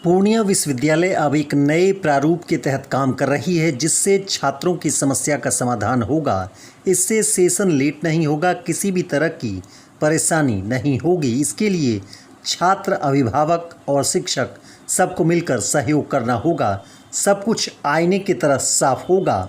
पूर्णिया विश्वविद्यालय अब एक नए प्रारूप के तहत काम कर रही है, जिससे छात्रों की समस्या का समाधान होगा। इससे सेशन लेट नहीं होगा, किसी भी तरह की परेशानी नहीं होगी। इसके लिए छात्र, अभिभावक और शिक्षक सबको मिलकर सहयोग करना होगा। सब कुछ आईने की तरह साफ होगा।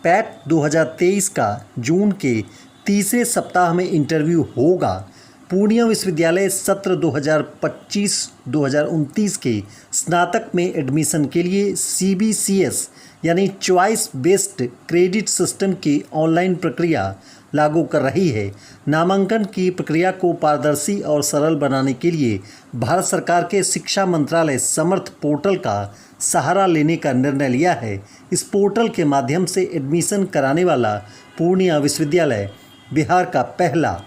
पैट 2023 का जून के तीसरे सप्ताह में इंटरव्यू होगा। पूर्णिया विश्वविद्यालय सत्र 2025-2029 के स्नातक में एडमिशन के लिए CBCS यानी चॉइस बेस्ड क्रेडिट सिस्टम की ऑनलाइन प्रक्रिया लागू कर रही है। नामांकन की प्रक्रिया को पारदर्शी और सरल बनाने के लिए भारत सरकार के शिक्षा मंत्रालय समर्थ पोर्टल का सहारा लेने का निर्णय लिया है। इस पोर्टल के माध्यम से एडमिशन कराने वाला पूर्णिया विश्वविद्यालय बिहार का पहला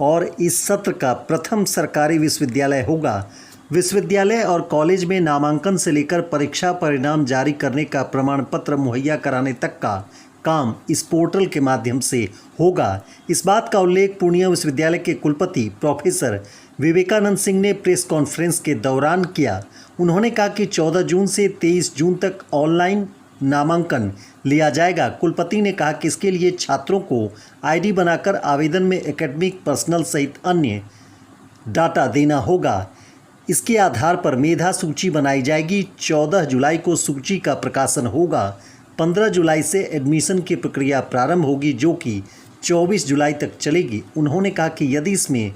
और इस सत्र का प्रथम सरकारी विश्वविद्यालय होगा। विश्वविद्यालय और कॉलेज में नामांकन से लेकर परीक्षा परिणाम जारी करने का प्रमाण पत्र मुहैया कराने तक का काम इस पोर्टल के माध्यम से होगा। इस बात का उल्लेख पूर्णिया विश्वविद्यालय के कुलपति प्रोफेसर विवेकानंद सिंह ने प्रेस कॉन्फ्रेंस के दौरान किया। उन्होंने कहा कि 14 जून से 23 जून तक ऑनलाइन नामांकन लिया जाएगा। कुलपति ने कहा कि इसके लिए छात्रों को ID बनाकर आवेदन में एकेडमिक, पर्सनल सहित अन्य डाटा देना होगा। इसके आधार पर मेधा सूची बनाई जाएगी। 14 जुलाई को सूची का प्रकाशन होगा। 15 जुलाई से एडमिशन की प्रक्रिया प्रारंभ होगी, जो कि 24 जुलाई तक चलेगी। उन्होंने कहा कि यदि इसमें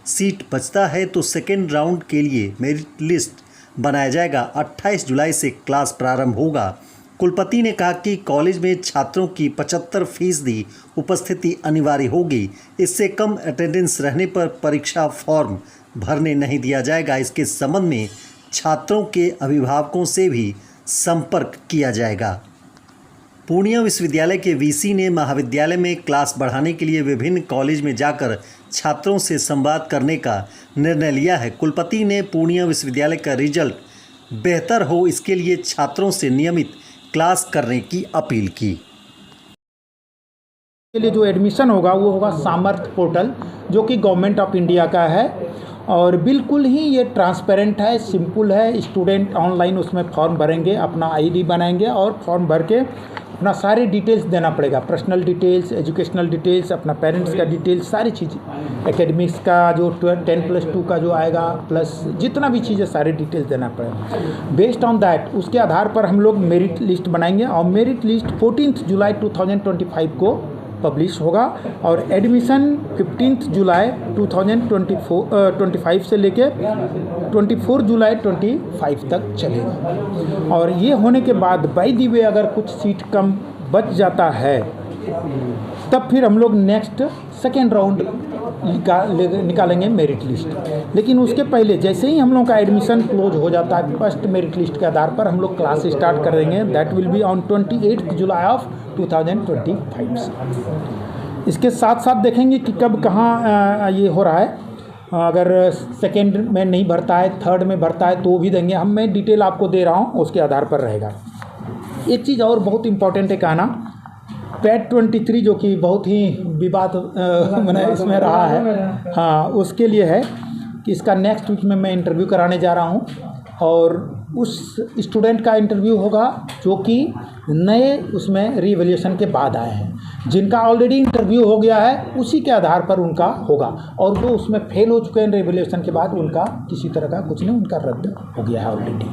सीट बचता है तो सेकेंड राउंड के लिए मेरिट लिस्ट बनाया जाएगा। 28 जुलाई से क्लास प्रारंभ होगा। कुलपति ने कहा कि कॉलेज में छात्रों की 75% उपस्थिति अनिवार्य होगी। इससे कम अटेंडेंस रहने पर परीक्षा फॉर्म भरने नहीं दिया जाएगा। इसके संबंध में छात्रों के अभिभावकों से भी संपर्क किया जाएगा। पूर्णिया विश्वविद्यालय के VC ने महाविद्यालय में क्लास बढ़ाने के लिए विभिन्न कॉलेज में जाकर छात्रों से संवाद करने का निर्णय लिया है। कुलपति ने पूर्णिया विश्वविद्यालय का रिजल्ट बेहतर हो, इसके लिए छात्रों से नियमित क्लास करने की अपील की। के लिए जो एडमिशन होगा वो होगा सामर्थ पोर्टल, जो कि गवर्नमेंट ऑफ इंडिया का है और बिल्कुल ही ये ट्रांसपेरेंट है, सिंपल है। स्टूडेंट ऑनलाइन उसमें फॉर्म भरेंगे, अपना ID बनाएंगे और फॉर्म भर के अपना सारी डिटेल्स देना पड़ेगा। पर्सनल डिटेल्स, एजुकेशनल डिटेल्स, अपना पेरेंट्स का डिटेल्स, सारी चीज़ें। एकेडमिक्स का जो 10+2 का जो आएगा, प्लस जितना भी चीज़ें सारी डिटेल्स देना पड़ेगा। बेस्ड ऑन दैट उसके आधार पर हम लोग मेरिट लिस्ट बनाएंगे और मेरिट लिस्ट 14 जुलाई 2025 को पब्लिश होगा और एडमिशन 15 जुलाई 2025 से लेके 24 जुलाई 25 तक चलेगा। और ये होने के बाद बाय द वे अगर कुछ सीट कम बच जाता है तब फिर हम लोग नेक्स्ट सेकेंड राउंड निकालेंगे मेरिट लिस्ट। लेकिन उसके पहले जैसे ही हम लोग का एडमिशन क्लोज हो जाता है, फर्स्ट मेरिट लिस्ट के आधार पर हम लोग क्लास स्टार्ट कर देंगे। That will be on 28 July of 2025 से। इसके साथ साथ देखेंगे कि कब कहाँ ये हो रहा है। अगर सेकेंड में नहीं भरता है, थर्ड में भरता है तो भी देंगे। मैं डिटेल आपको दे रहा हूँ, उसके आधार पर रहेगा। एक चीज़ और बहुत इम्पॉर्टेंट है कहना, पैट 23 जो कि बहुत ही विवाद मैंने इसमें रहा है, हाँ, उसके लिए है कि इसका नेक्स्ट वीक में मैं इंटरव्यू कराने जा रहा हूँ और उस स्टूडेंट का इंटरव्यू होगा जो कि नए उसमें रीवैल्यूएशन के बाद आए हैं। जिनका ऑलरेडी इंटरव्यू हो गया है उसी के आधार पर उनका होगा, और जो उसमें फेल हो चुके हैं रीवैल्यूएशन के बाद उनका किसी तरह का कुछ नहीं, उनका रद्द हो गया है ऑलरेडी।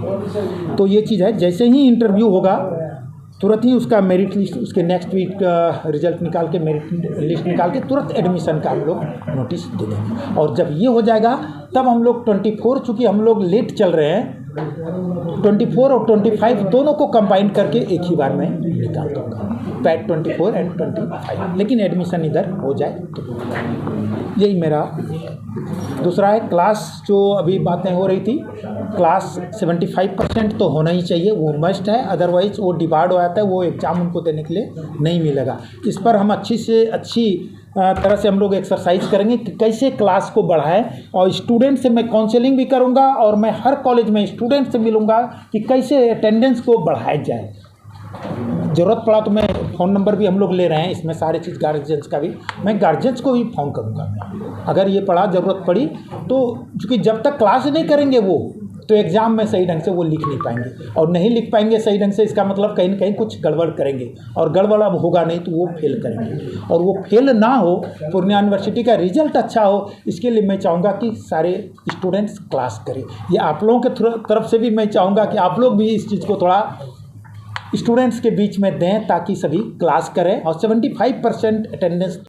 तो ये चीज़ है, जैसे ही इंटरव्यू होगा तुरंत ही उसका मेरिट लिस्ट, उसके नेक्स्ट वीक रिजल्ट निकाल के मेरिट लिस्ट निकाल के तुरंत एडमिशन का हम लोग नोटिस दे देंगे। और जब ये हो जाएगा तब हम लोग 24, चूँकि हम लोग लेट चल रहे हैं, 24 और 25 दोनों को कंबाइन करके एक ही बार में निकाल दूँगा, पैट 24 एंड 25। लेकिन एडमिशन इधर हो जाए तो यही मेरा। दूसरा है क्लास, जो अभी बातें हो रही थी, क्लास 75% तो होना ही चाहिए, वो मस्ट है। अदरवाइज वो डिबार्ड हो जाता है, वो एग्ज़ाम उनको देने के लिए नहीं मिलेगा। इस पर हम अच्छी से अच्छी तरह से हम लोग एक्सरसाइज करेंगे कि कैसे क्लास को बढ़ाएं। और स्टूडेंट से मैं काउंसलिंग भी करूंगा और मैं हर कॉलेज में स्टूडेंट से मिलूंगा कि कैसे अटेंडेंस को बढ़ाया जाए। ज़रूरत पड़ा तो मैं फ़ोन नंबर भी हम लोग ले रहे हैं इसमें, सारे चीज़ गार्जियंस का भी, मैं गार्जियंस को भी फ़ोन करूँगा मैं, अगर ये पड़ा ज़रूरत पड़ी तो। क्योंकि जब तक क्लास नहीं करेंगे वो तो एग्ज़ाम में सही ढंग से वो लिख नहीं पाएंगे, और नहीं लिख पाएंगे सही ढंग से, इसका मतलब कहीं ना कहीं कुछ गड़बड़ करेंगे, और गड़बड़ अब होगा नहीं तो वो फेल करेंगे। और वो फेल ना हो, पूर्णिया यूनिवर्सिटी का रिजल्ट अच्छा हो, इसके लिए मैं चाहूँगा कि सारे स्टूडेंट्स क्लास करें। ये आप लोगों के तरफ से भी मैं चाहूँगा कि आप लोग भी इस चीज़ को थोड़ा स्टूडेंट्स के बीच में दें ताकि सभी क्लास करें और 75% अटेंडेंस